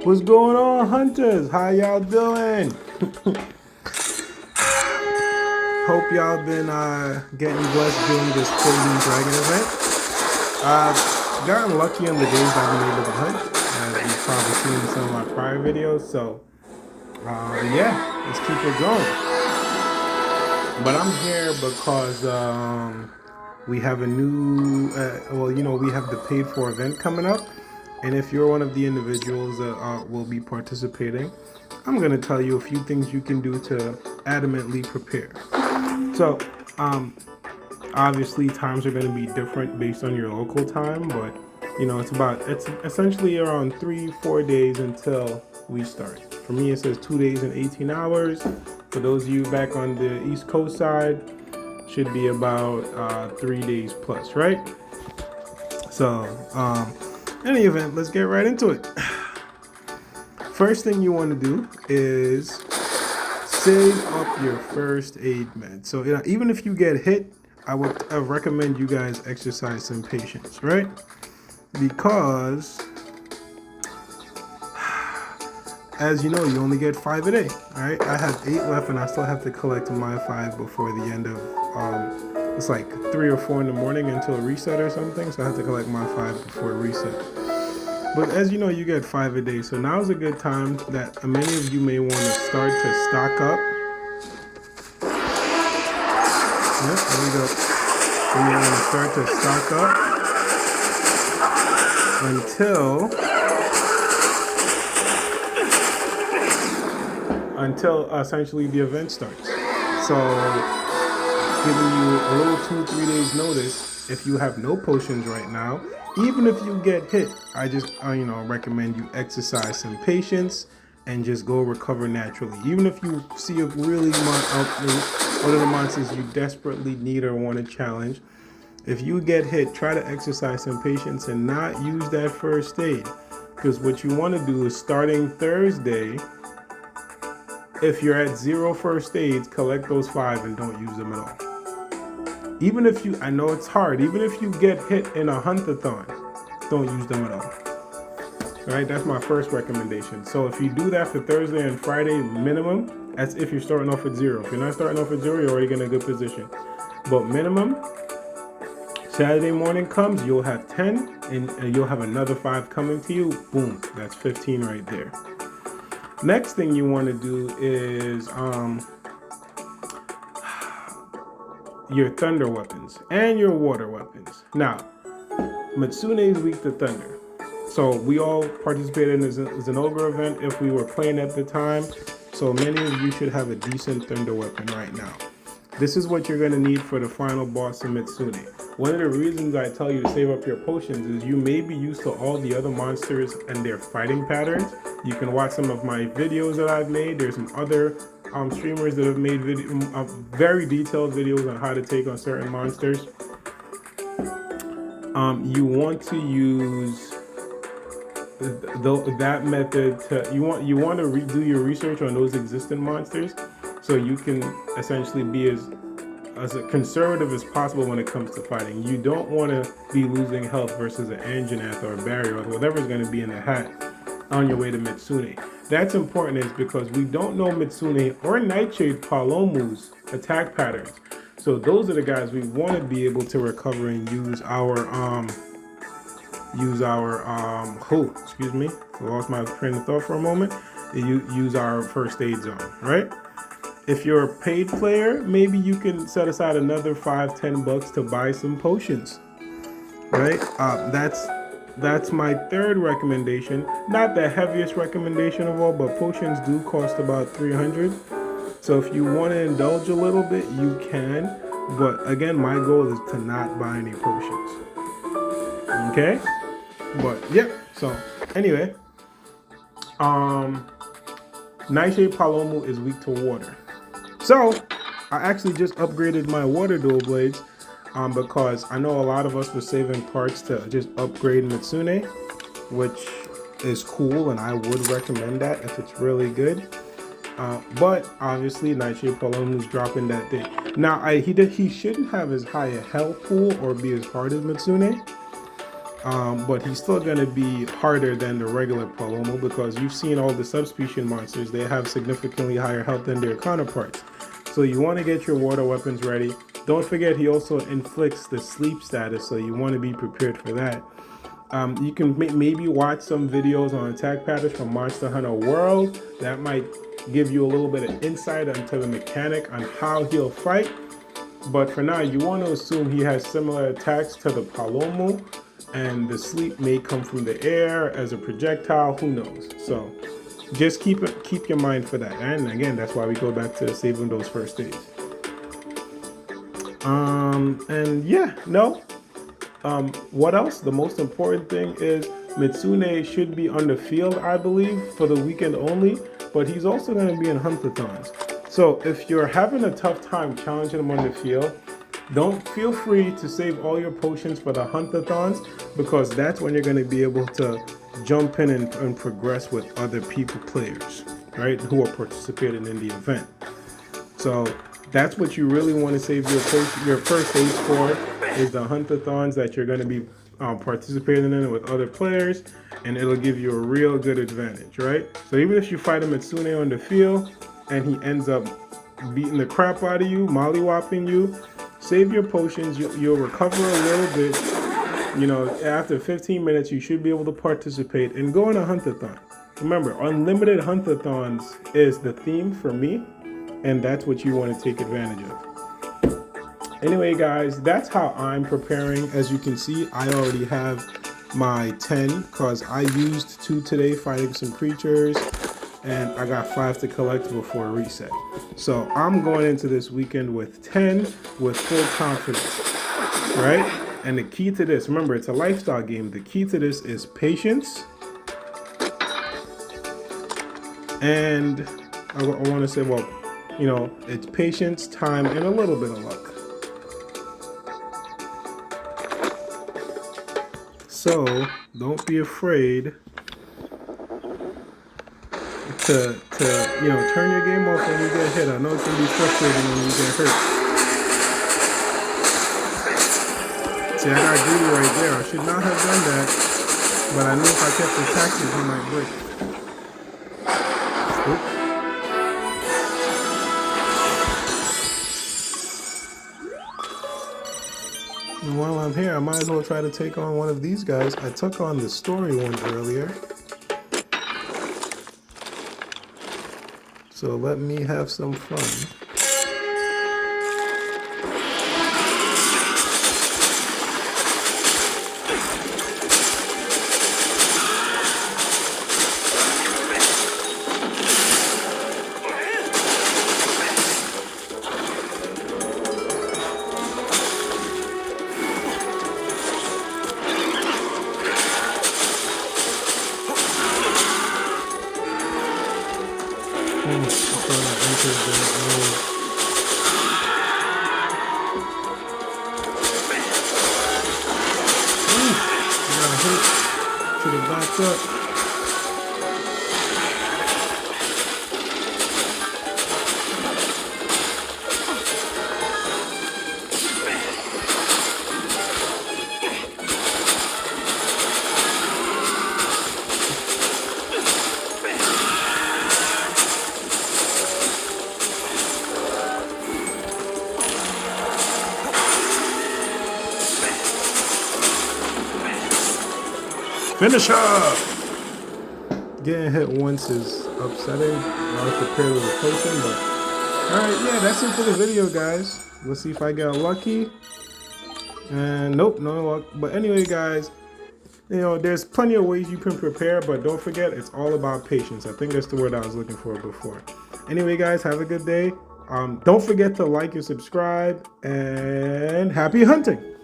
What's going on, hunters? How y'all doing? Hope y'all been getting blessed during this Clothing Dragon event. I've gotten lucky on the days I've been able to hunt, as you've probably seen in some of my prior videos. So, yeah, let's keep it going. But I'm here because we have a new, we have the paid for event coming up. And if you're one of the individuals that will be participating, I'm going to tell you a few things you can do to adamantly prepare. So, obviously times are going to be different based on your local time, but it's essentially around 3-4 days until we start. For me, it says 2 days and 18 hours. For those of you back on the East Coast side, should be about 3 days plus, right? So, in any event, let's get right into it. First thing you want to do is save up your first aid med. So even if you get hit, I recommend you guys exercise some patience, right? Because as you know, you only get 5 a day, right? I have 8 left and I still have to collect my 5 before the end of it's like 3 or 4 in the morning until reset or something, so I have to collect my 5 before reset. But as you know, you get 5 a day, so now is a good time that many of you may want to start to stock up. Yep, there we go. So you want to start to stock up until essentially the event starts. So giving you a little 2-3 days notice. If you have no potions right now, even if you get hit, I just recommend you exercise some patience and just go recover naturally. Even if you see a really one of the monsters you desperately need or want to challenge, if you get hit, try to exercise some patience and not use that first aid, because what you want to do is starting Thursday, if you're at 0 first aids, collect those 5 and don't use them at all. Even if I know it's hard, even if you get hit in a huntathon, don't use them at all. All right, that's my first recommendation. So if you do that for Thursday and Friday minimum, that's if you're starting off at 0. If you're not starting off at 0, you're already in a good position. But minimum, Saturday morning comes, you'll have 10 and you'll have another 5 coming to you. Boom, that's 15 right there. Next thing you want to do is your thunder weapons and your water weapons. Now, Mitsune is weak to thunder. So we all participated in the Zenogre event if we were playing at the time. So many of you should have a decent thunder weapon right now. This is what you're going to need for the final boss of Mitsune. One of the reasons I tell you to save up your potions is you may be used to all the other monsters and their fighting patterns. You can watch some of my videos that I've made. There's some other streamers that have made very detailed videos on how to take on certain monsters. You want to use that method you want to redo your research on those existing monsters, so you can essentially be as conservative as possible when it comes to fighting. You don't want to be losing health versus an Anjanath or a barrier or whatever's going to be in the hat on your way to Mitsune. That's important is because we don't know Mitsune or Nightshade Palomu's attack patterns. So those are the guys we want to be able to recover and use our excuse me, I lost my train of thought for a moment. Use our first aids on, right? If you're a paid player, maybe you can set aside another $5-10 to buy some potions, right? That's my third recommendation. Not the heaviest recommendation of all, but potions do cost about 300. So if you want to indulge a little bit, you can. But again, my goal is to not buy any potions. Okay? But yeah, so anyway, Nightshade Palomu is weak to water. So I actually just upgraded my water dual blades because I know a lot of us were saving parts to just upgrade Mitsune, which is cool, and I would recommend that if it's really good. But obviously Nightshade Palomu's dropping that thing. Now he shouldn't have as high a health pool or be as hard as Mitsune. but he's still going to be harder than the regular Palomo because you've seen all the subspecies monsters. They have significantly higher health than their counterparts. So you want to get your water weapons ready. Don't forget he also inflicts the sleep status, so you want to be prepared for that. You can maybe watch some videos on attack patterns from Monster Hunter World. That might give you a little bit of insight into the mechanic on how he'll fight. But for now, you want to assume he has similar attacks to the Palomo, and the sleep may come from the air as a projectile, who knows. So just keep your mind for that. And again, that's why we go back to saving those first days. What else? The most important thing is Mitsune should be on the field, I believe, for the weekend only, but he's also going to be in Hunt-a-thons. So if you're having a tough time challenging him on the field, don't feel free to save all your potions for the Hunt-a-thons, because that's when you're going to be able to jump in and progress with other players, right, who are participating in the event. So that's what you really want to save your first aid for, is the Hunt-a-thons that you're going to be participating in with other players, and it'll give you a real good advantage, right? So even if you fight a Mitsune on the field and he ends up beating the crap out of you, mollywopping you, save your potions. You'll recover a little bit. You know, after 15 minutes, you should be able to participate and go on a Hunt-a-thon. Remember, unlimited Hunt-a-thons is the theme for me, and that's what you want to take advantage of. Anyway, guys, that's how I'm preparing. As you can see, I already have my 10 because I used 2 today fighting some creatures, and I got 5 to collect before reset. So I'm going into this weekend with 10 with full confidence, right? And the key to this, remember, it's a lifestyle game. The key to this is patience. And I want to say, well, you know, it's patience, time, and a little bit of luck. So don't be afraid to you know, turn your game off when you get hit. I know it can be frustrating when you get hurt. See, I got greedy right there. I should not have done that, but I knew if I kept attacking, he might break. Oop. And while I'm here, I might as well try to take on one of these guys. I took on the story one earlier. So let me have some fun. Should have backed up. Finish up! Getting hit once is upsetting. I was prepared with a potion, but alright, yeah, that's it for the video, guys. Let's see if I get lucky. And nope, no luck. But anyway, guys, you know, there's plenty of ways you can prepare, but don't forget, it's all about patience. I think that's the word I was looking for before. Anyway, guys, have a good day. Don't forget to like and subscribe, and happy hunting!